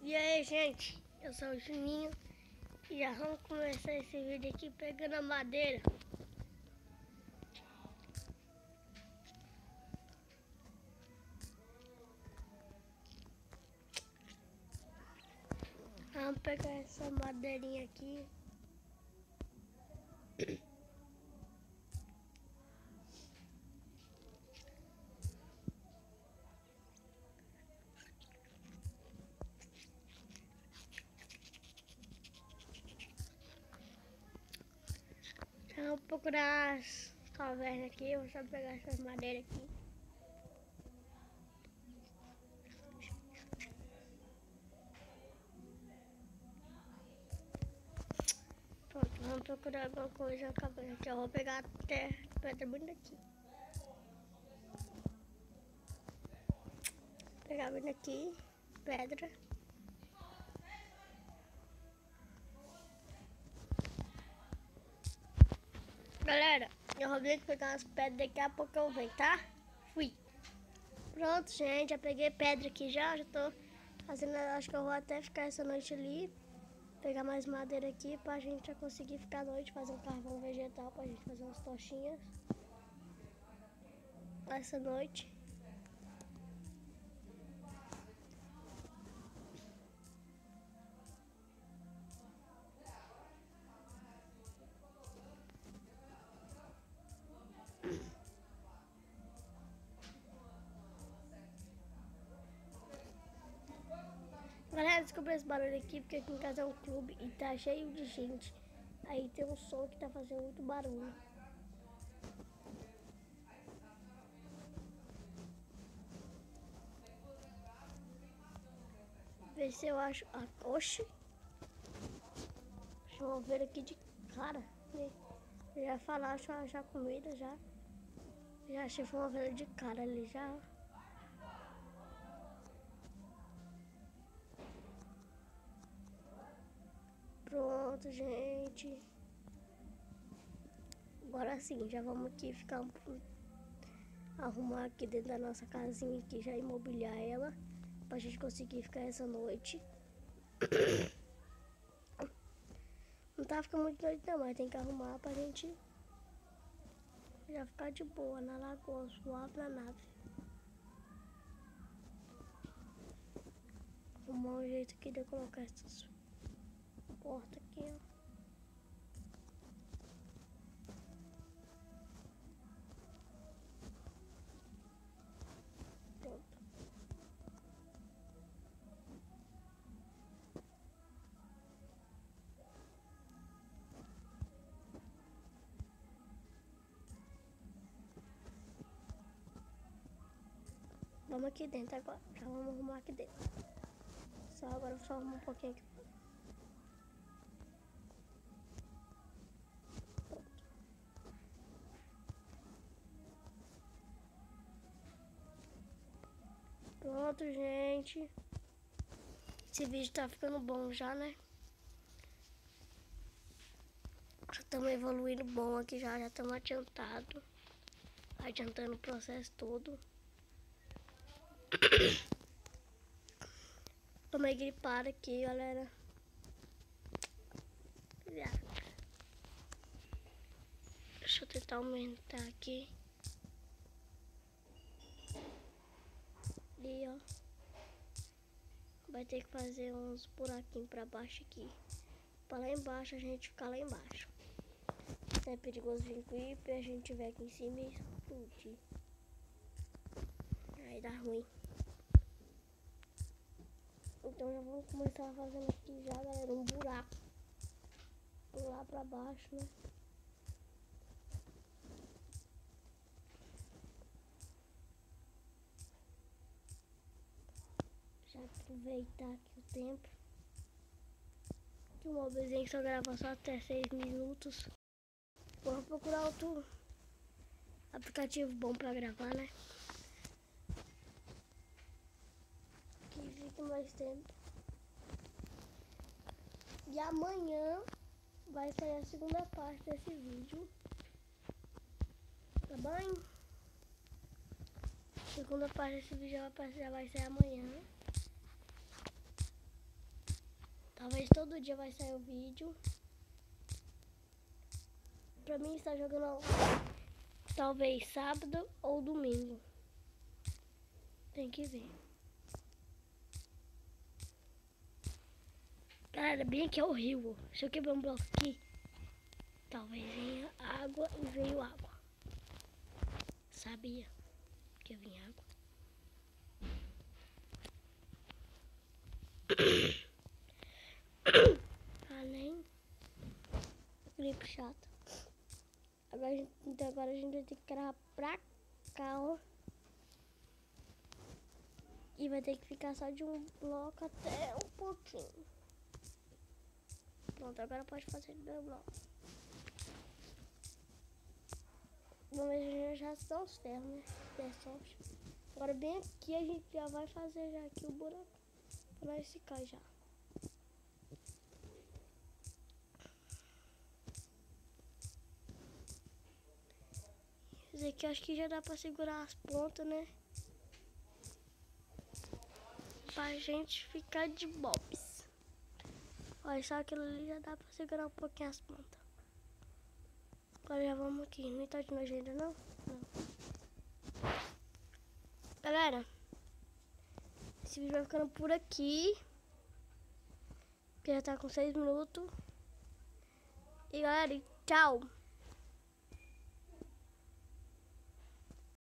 E aí, gente, eu sou o Juninho e já vamos começar esse vídeo aqui pegando a madeira. Vamos pegar essa madeirinha aqui. Vamos procurar as cavernas aqui. Eu vou só pegar essas madeiras aqui. Pronto, vamos procurar alguma coisa na caverna aqui. Eu vou pegar até pedra bem daqui. Pegar bem daqui, pedra. Galera, eu vou ter que pegar umas pedras, daqui a pouco eu venho, tá? Fui. Pronto, gente, já peguei pedra aqui já tô fazendo, acho que eu vou até ficar essa noite ali. Pegar mais madeira aqui pra gente já conseguir ficar à noite, fazer um carvão vegetal pra gente fazer umas tochinhas essa noite. Galera, descobri esse barulho aqui porque aqui em casa é um clube e tá cheio de gente. Aí tem um som que tá fazendo muito barulho. Ver se eu acho... Oxi! Deixa eu ver aqui de cara. Eu já falar, deixa eu achar comida já. Já achei uma ovelha de cara ali já. Pronto, gente. Agora sim, já vamos aqui ficar arrumar aqui dentro da nossa casinha aqui, já imobiliar ela, pra gente conseguir ficar essa noite. Não tá ficando muito noite não, mas tem que arrumar pra gente já ficar de boa na lagoa, suave na nave. Arrumar um jeito aqui de eu colocar essas portas aqui, ó. Vamos aqui dentro agora, já vamos arrumar aqui dentro. Só agora só arrumar um pouquinho aqui. Pronto, gente. Esse vídeo tá ficando bom já, né? Já estamos evoluindo bom aqui já estamos adiantando o processo todo. Tô meio gripada aqui, galera. Deixa eu tentar aumentar aqui. E ó, vai ter que fazer uns buraquinhos pra baixo aqui. Pra lá embaixo a gente ficar lá embaixo. É perigoso vir com o a gente tiver aqui em cima e explodir. Aí dá ruim. Então já vamos começar fazendo aqui já, galera, um buraco. Lá pra baixo, né? Já aproveitar aqui o tempo. Que o mobzinho só grava só até 6 minutos. Vou procurar outro aplicativo bom pra gravar, né? Que fique mais tempo. E amanhã vai sair a segunda parte desse vídeo. Tá bom? A segunda parte desse vídeo já vai sair amanhã. Talvez todo dia vai sair o vídeo. Pra mim está jogando talvez sábado ou domingo. Tem que ver. Galera, bem aqui é o rio. Se eu quebrar um bloco aqui, talvez venha água e veio água. Sabia que ia vir água? Nem gripe chata. Agora a gente vai ter que gravar pra cá, ó. E vai ter que ficar só de um bloco até um pouquinho. Pronto, agora pode fazer do meu bloco. Vamos ver, já estão os ferros, né? Agora bem aqui a gente já vai fazer já aqui o buraco pra nós ficar já. Esse aqui eu acho que já dá pra segurar as pontas, né? Pra gente ficar de bobs. Olha, só aquilo ali já dá pra segurar um pouquinho as pontas. Agora já vamos aqui. Não tá de nojo ainda não? Não. Galera, esse vídeo vai ficando por aqui. Que já tá com 6 minutos. E galera, tchau!